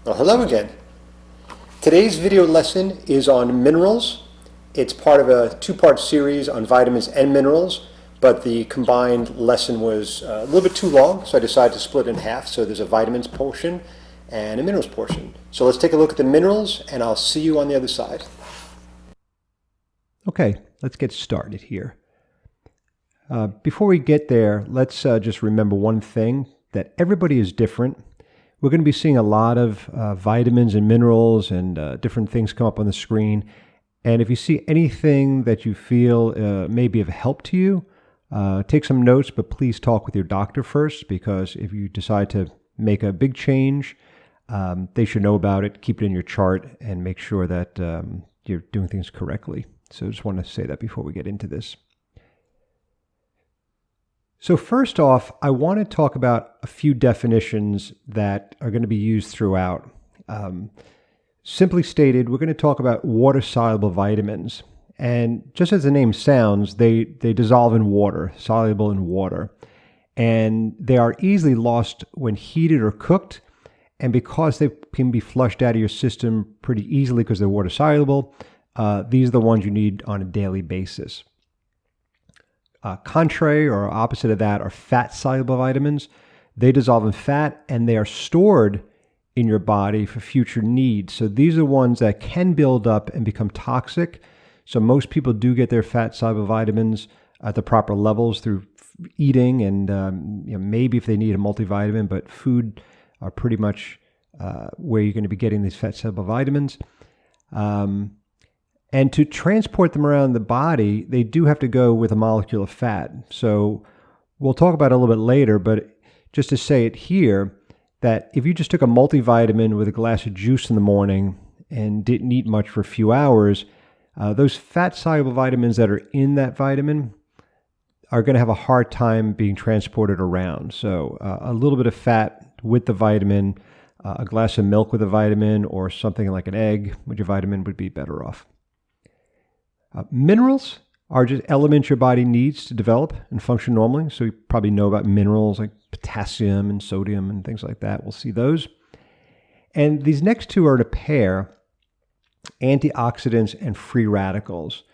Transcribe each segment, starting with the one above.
Well, hello again. Today's video lesson is on minerals. It's part of a two-part series on vitamins and minerals, but the combined lesson was a little bit too long, so I decided to split it in half. So there's a vitamins portion and a minerals portion. So let's take a look at the minerals, and I'll see you on the other side. Okay, let's get started here. Before we get there, let's just remember one thing, that everybody is different. We're going to be seeing a lot of vitamins and minerals and different things come up on the screen. And if you see anything that you feel may be of help to you, take some notes, but please talk with your doctor first, because if you decide to make a big change, they should know about it, keep it in your chart, and make sure that you're doing things correctly. So I just want to say that before we get into this. So first off, I want to talk about a few definitions that are going to be used throughout. Simply stated, we're going to talk about water-soluble vitamins. And just as the name sounds, they dissolve in water, soluble in water. And they are easily lost when heated or cooked. And because they can be flushed out of your system pretty easily because they're water-soluble, these are the ones you need on a daily basis. Contrary or opposite of that are fat-soluble vitamins. They dissolve in fat and they are stored in your body for future needs. So these are ones that can build up and become toxic. So most people do get their fat-soluble vitamins at the proper levels through eating and maybe if they need a multivitamin, but food are pretty much where you're going to be getting these fat-soluble vitamins. And to transport them around the body, they do have to go with a molecule of fat. So we'll talk about it a little bit later, but just to say it here, that if you just took a multivitamin with a glass of juice in the morning and didn't eat much for a few hours, those fat-soluble vitamins that are in that vitamin are going to have a hard time being transported around. So a little bit of fat with the vitamin, a glass of milk with a vitamin, or something like an egg with your vitamin would be better off. Minerals are just elements your body needs to develop and function normally. So you probably know about minerals like potassium and sodium and things like that. We'll see those. And these next two are in a pair, antioxidants and free radicals.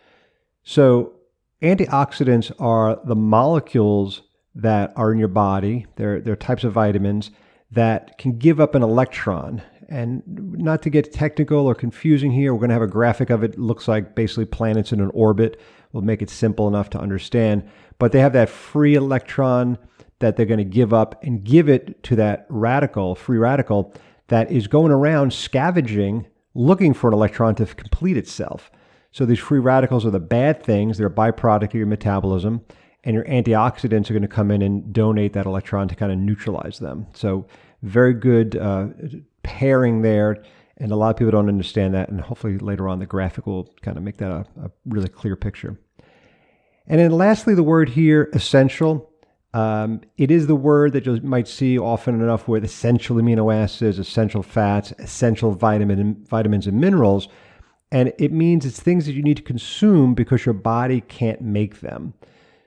So antioxidants are the molecules that are in your body. They're types of vitamins that can give up an electron. And not to get technical or confusing here, we're going to have a graphic of it. It looks like basically planets in an orbit. We'll make it simple enough to understand. But they have that free electron that they're going to give up and give it to that radical, free radical, that is going around scavenging, looking for an electron to complete itself. So these free radicals are the bad things. They're a byproduct of your metabolism. And your antioxidants are going to come in and donate that electron to kind of neutralize them. So very good pairing there, and a lot of people don't understand that, and hopefully later on the graphic will kind of make that a really clear picture. And then lastly, the word here, essential. It is the word that you might see often enough with essential amino acids, essential fats, essential vitamins and minerals, and it means it's things that you need to consume because your body can't make them.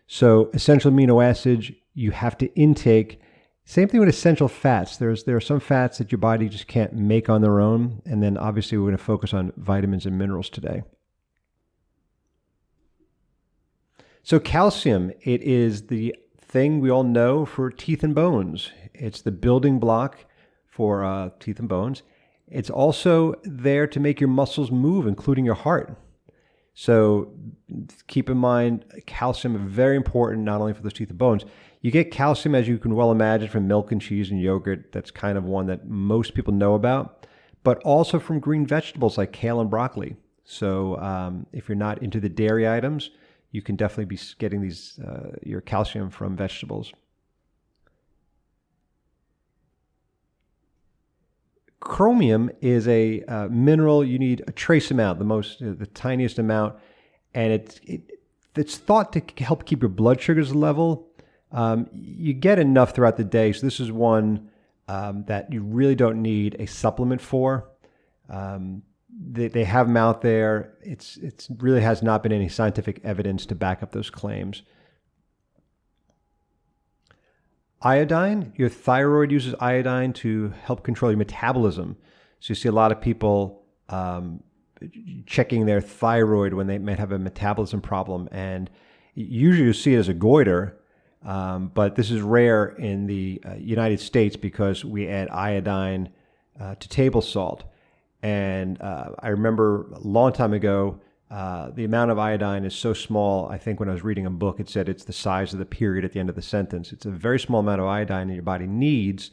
So essential amino acids you have to intake. Same thing with essential fats. There are some fats that your body just can't make on their own. And then obviously we're going to focus on vitamins and minerals today. So calcium, it is the thing we all know for teeth and bones. It's the building block for teeth and bones. It's also there to make your muscles move, including your heart. So keep in mind, calcium is very important, not only for those teeth and bones. You get calcium, as you can well imagine, from milk and cheese and yogurt. That's kind of one that most people know about, but also from green vegetables like kale and broccoli. So if you're not into the dairy items, you can definitely be getting these your calcium from vegetables. Chromium is a mineral you need a trace amount, the tiniest amount, and it's thought to help keep your blood sugars level. You get enough throughout the day, so this is one that you really don't need a supplement for. They have them out there. It's really has not been any scientific evidence to back up those claims. Iodine, your thyroid uses iodine to help control your metabolism. So you see a lot of people checking their thyroid when they might have a metabolism problem, and usually you see it as a goiter, but this is rare in the United States because we add iodine to table salt. And I remember a long time ago, the amount of iodine is so small. I think when I was reading a book, it said it's the size of the period at the end of the sentence. It's a very small amount of iodine that your body needs.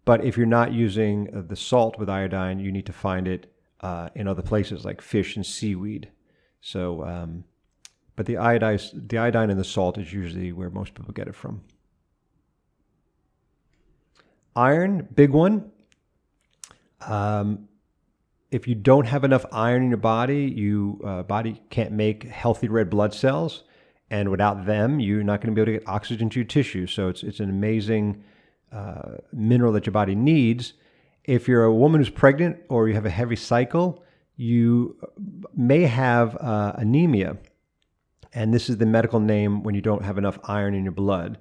But if you're not using the salt with iodine, you need to find it in other places like fish and seaweed. So, but the iodine in the salt is usually where most people get it from. Iron, big one. If you don't have enough iron in your body, your body can't make healthy red blood cells, and without them, you're not going to be able to get oxygen to your tissue. So it's an amazing mineral that your body needs. If you're a woman who's pregnant or you have a heavy cycle, you may have anemia, and this is the medical name when you don't have enough iron in your blood.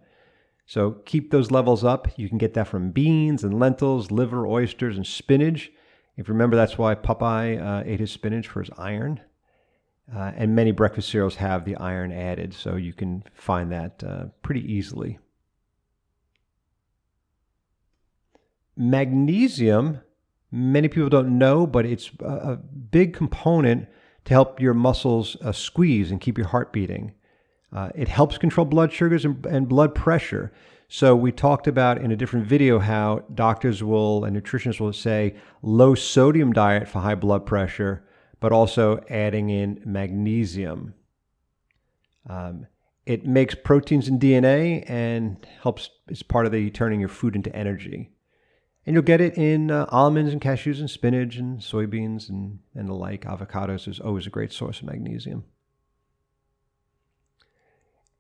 So keep those levels up. You can get that from beans and lentils, liver, oysters, and spinach. If you remember, that's why Popeye ate his spinach, for his iron. And many breakfast cereals have the iron added, so you can find that pretty easily. Magnesium, many people don't know, but it's a big component to help your muscles squeeze and keep your heart beating. It helps control blood sugars and blood pressure. So we talked about in a different video how doctors will and nutritionists will say low sodium diet for high blood pressure, but also adding in magnesium. It makes proteins in DNA and helps, it's part of the turning your food into energy. And you'll get it in almonds and cashews and spinach and soybeans and the like. Avocados is always a great source of magnesium.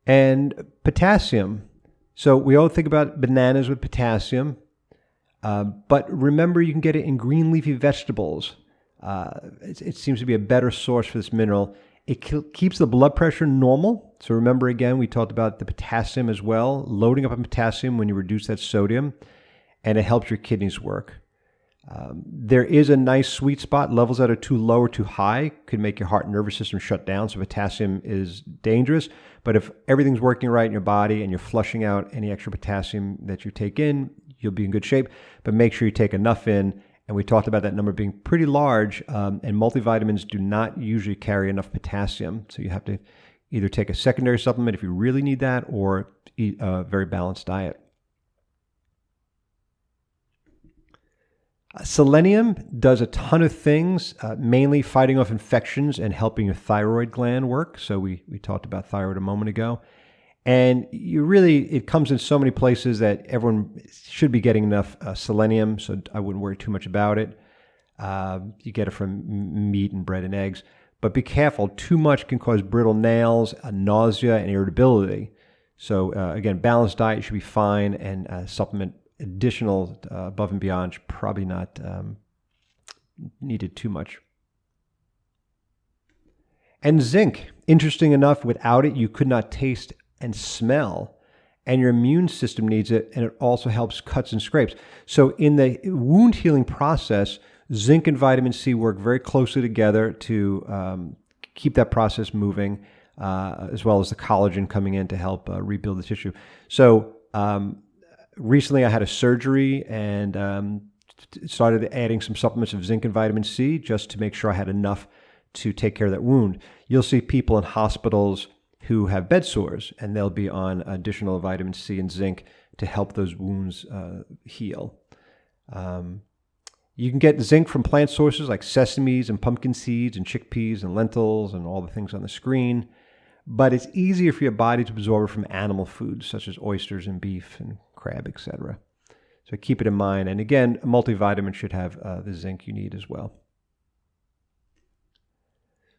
And potassium. So we all think about bananas with potassium, but remember you can get it in green leafy vegetables. It seems to be a better source for this mineral. It keeps the blood pressure normal. So remember again, we talked about the potassium as well, loading up on potassium when you reduce that sodium, and it helps your kidneys work. There is a nice sweet spot. Levels that are too low or too high could make your heart and nervous system shut down. So potassium is dangerous. But if everything's working right in your body and you're flushing out any extra potassium that you take in, you'll be in good shape. But make sure you take enough in. And we talked about that number being pretty large. And multivitamins do not usually carry enough potassium. So you have to either take a secondary supplement if you really need that, or eat a very balanced diet. Selenium does a ton of things, mainly fighting off infections and helping your thyroid gland work. So we talked about thyroid a moment ago. And it comes in so many places that everyone should be getting enough selenium, so I wouldn't worry too much about it. You get it from meat and bread and eggs. But be careful, too much can cause brittle nails, nausea, and irritability. So again, balanced diet should be fine, and supplement additional above and beyond, probably not needed too much. And zinc, interesting enough, without it, you could not taste and smell, and your immune system needs it, and it also helps cuts and scrapes. So in the wound healing process, zinc and vitamin C work very closely together to keep that process moving, as well as the collagen coming in to help rebuild the tissue. So recently I had a surgery and started adding some supplements of zinc and vitamin C just to make sure I had enough to take care of that wound. You'll see people in hospitals who have bed sores, and they'll be on additional vitamin C and zinc to help those wounds heal. You can get zinc from plant sources like sesames and pumpkin seeds and chickpeas and lentils and all the things on the screen. But it's easier for your body to absorb it from animal foods such as oysters and beef and crab, etc. So keep it in mind. And again, a multivitamin should have the zinc you need as well.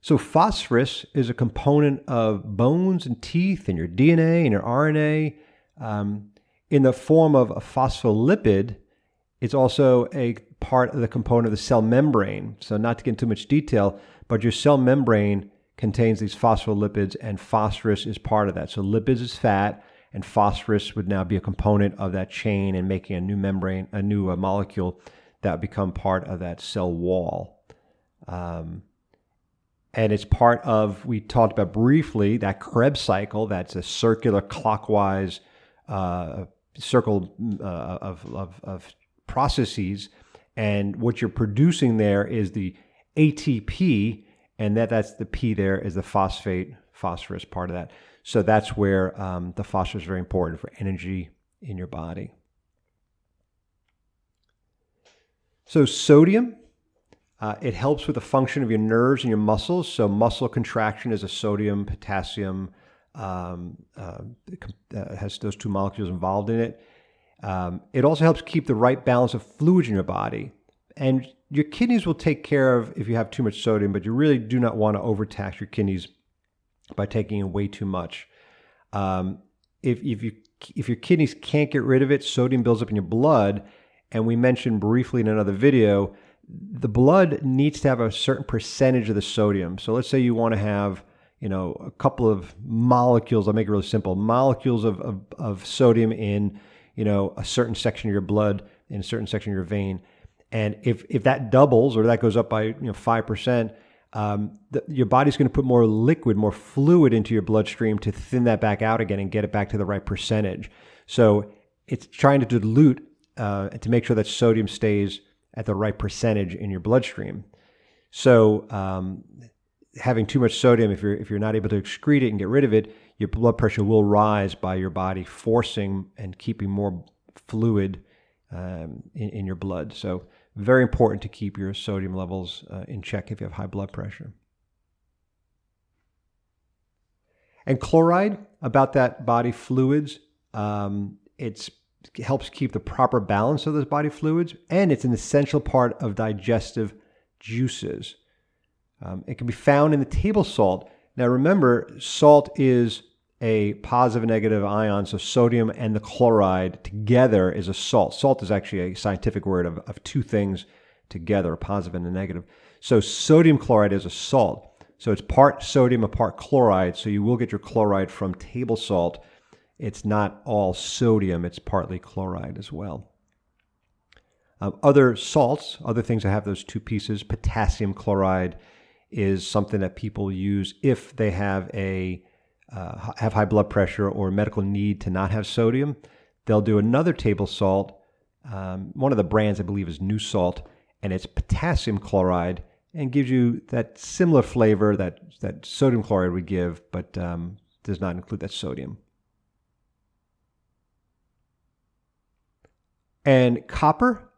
So phosphorus is a component of bones and teeth and your DNA and your RNA. In the form of a phospholipid, it's also a part of the component of the cell membrane. So not to get into too much detail, but your cell membrane contains these phospholipids, and phosphorus is part of that. So lipids is fat, and phosphorus would now be a component of that chain and making a new membrane, a new molecule that become part of that cell wall. And it's part of, we talked about briefly, that Krebs cycle. That's a circular clockwise circle of processes. And what you're producing there is the ATP, and that's the P there is the phosphorus part of that. So that's where the phosphorus is very important for energy in your body. So sodium, it helps with the function of your nerves and your muscles. So muscle contraction is a sodium, potassium, has those two molecules involved in it. It also helps keep the right balance of fluids in your body. And your kidneys will take care of if you have too much sodium, but you really do not want to overtax your kidneys by taking in way too much. If your kidneys can't get rid of it, sodium builds up in your blood. And we mentioned briefly in another video, the blood needs to have a certain percentage of the sodium. So let's say you want to have, a couple of molecules, I'll make it really simple, molecules of sodium in, a certain section of your blood, in a certain section of your vein. And if that doubles or that goes up by 5%, your body's going to put more liquid, more fluid into your bloodstream to thin that back out again and get it back to the right percentage. So it's trying to dilute to make sure that sodium stays at the right percentage in your bloodstream. So having too much sodium, if you're not able to excrete it and get rid of it, your blood pressure will rise by your body forcing and keeping more fluid in your blood. So very important to keep your sodium levels in check if you have high blood pressure. And chloride, about that body fluids, it helps keep the proper balance of those body fluids, and it's an essential part of digestive juices. It can be found in the table salt. Now remember, salt is a positive and negative ion, so sodium and the chloride together is a salt. Salt is actually a scientific word of two things together, a positive and a negative. So sodium chloride is a salt. So it's part sodium, a part chloride, so you will get your chloride from table salt. It's not all sodium, it's partly chloride as well. Other salts, other things that have those two pieces, potassium chloride is something that people use if they have have high blood pressure or medical need to not have sodium. They'll do another table salt. One of the brands, I believe, is New Salt, and it's potassium chloride and gives you that similar flavor that sodium chloride would give, but does not include that sodium. And copper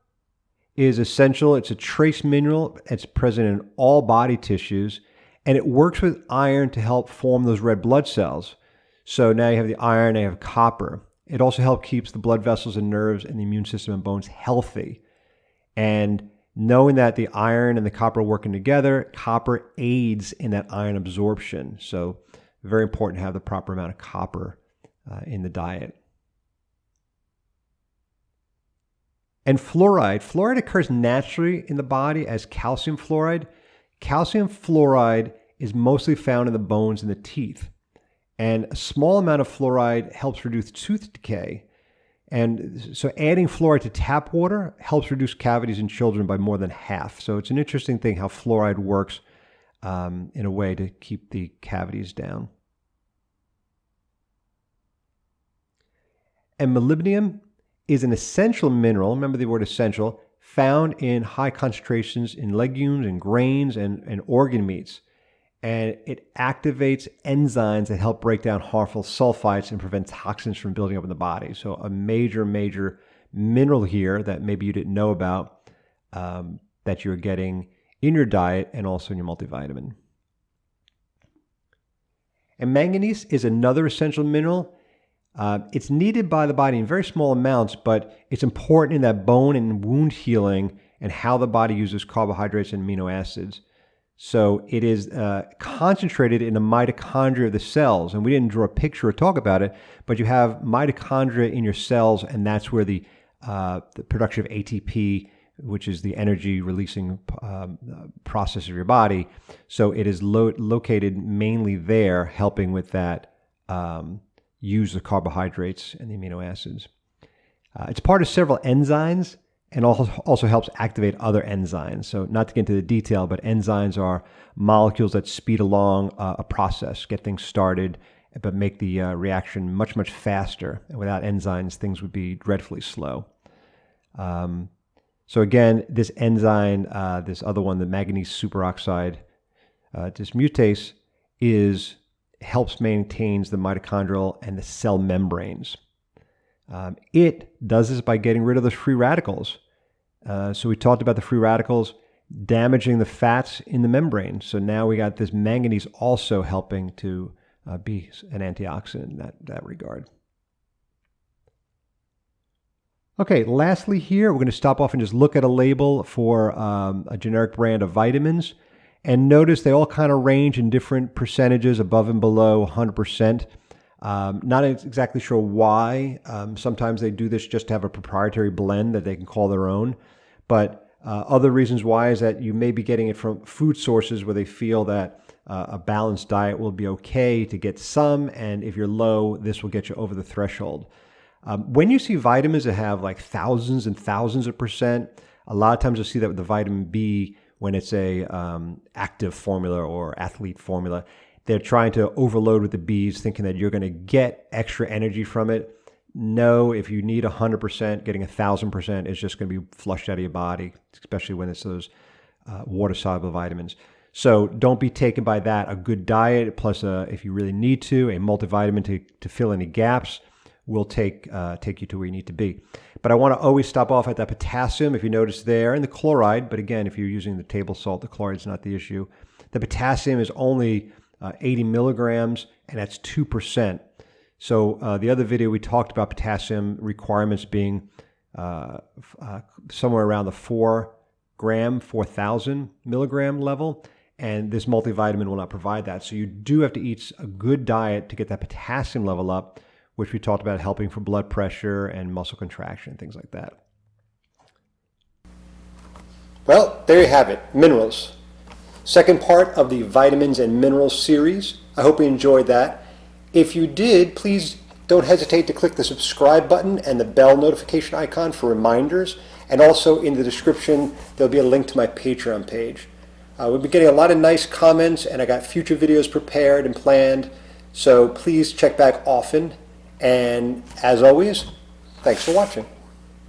is essential. It's a trace mineral. It's present in all body tissues, and it works with iron to help form those red blood cells. So now you have the iron, now you have copper. It also helps keeps the blood vessels and nerves and the immune system and bones healthy. And knowing that the iron and the copper are working together, copper aids in that iron absorption. So very important to have the proper amount of copper in the diet. And fluoride. Fluoride occurs naturally in the body as calcium fluoride. Calcium fluoride is mostly found in the bones and the teeth. And a small amount of fluoride helps reduce tooth decay. And so adding fluoride to tap water helps reduce cavities in children by more than half. So it's an interesting thing how fluoride works in a way to keep the cavities down. And molybdenum is an essential mineral, remember the word essential, found in high concentrations in legumes and grains and organ meats. And it activates enzymes that help break down harmful sulfites and prevent toxins from building up in the body. So a major, major mineral here that maybe you didn't know about that you're getting in your diet and also in your multivitamin. And manganese is another essential mineral. It's needed by the body in very small amounts, but it's important in that bone and wound healing and how the body uses carbohydrates and amino acids. So it is concentrated in the mitochondria of the cells. And we didn't draw a picture or talk about it, but you have mitochondria in your cells, and that's where the production of ATP, which is the energy releasing process of your body. So it is located mainly there, helping with that use the carbohydrates and the amino acids. It's part of several enzymes and also helps activate other enzymes. So not to get into the detail, but enzymes are molecules that speed along a process, get things started, but make the reaction much, much faster. And without enzymes, things would be dreadfully slow. So again, this enzyme, this other one, the manganese superoxide dismutase, helps maintains the mitochondrial and the cell membranes. It does this by getting rid of those free radicals. So we talked about the free radicals damaging the fats in the membrane. So now we got this manganese also helping to be an antioxidant in that regard. Okay, lastly here, we're going to stop off and just look at a label for a generic brand of vitamins. And notice they all kind of range in different percentages, above and below 100%. Not exactly sure why. Sometimes they do this just to have a proprietary blend that they can call their own. But other reasons why is that you may be getting it from food sources where they feel that a balanced diet will be okay to get some, and if you're low, this will get you over the threshold. When you see vitamins that have like thousands and thousands of percent, a lot of times you'll see that with the vitamin B when it's a active formula or athlete formula. They're trying to overload with the Bs, thinking that you're going to get extra energy from it. No, if you need 100%, getting 1,000% is just going to be flushed out of your body, especially when it's those water-soluble vitamins. So don't be taken by that. A good diet, plus if you really need to, a multivitamin to fill any gaps will take you to where you need to be. But I want to always stop off at that potassium, if you notice there, and the chloride. But again, if you're using the table salt, the chloride is not the issue. The potassium is only 80 milligrams, and that's 2%. So the other video we talked about potassium requirements being somewhere around the 4,000 milligram level, and this multivitamin will not provide that. So you do have to eat a good diet to get that potassium level up, which we talked about helping for blood pressure and muscle contraction, things like that. Well, there you have it, minerals. Second part of the vitamins and minerals series. I hope you enjoyed that. If you did, please don't hesitate to click the subscribe button and the bell notification icon for reminders. And also in the description, there'll be a link to my Patreon page. We've been getting a lot of nice comments, and I got future videos prepared and planned. So please check back often. And as always, thanks for watching.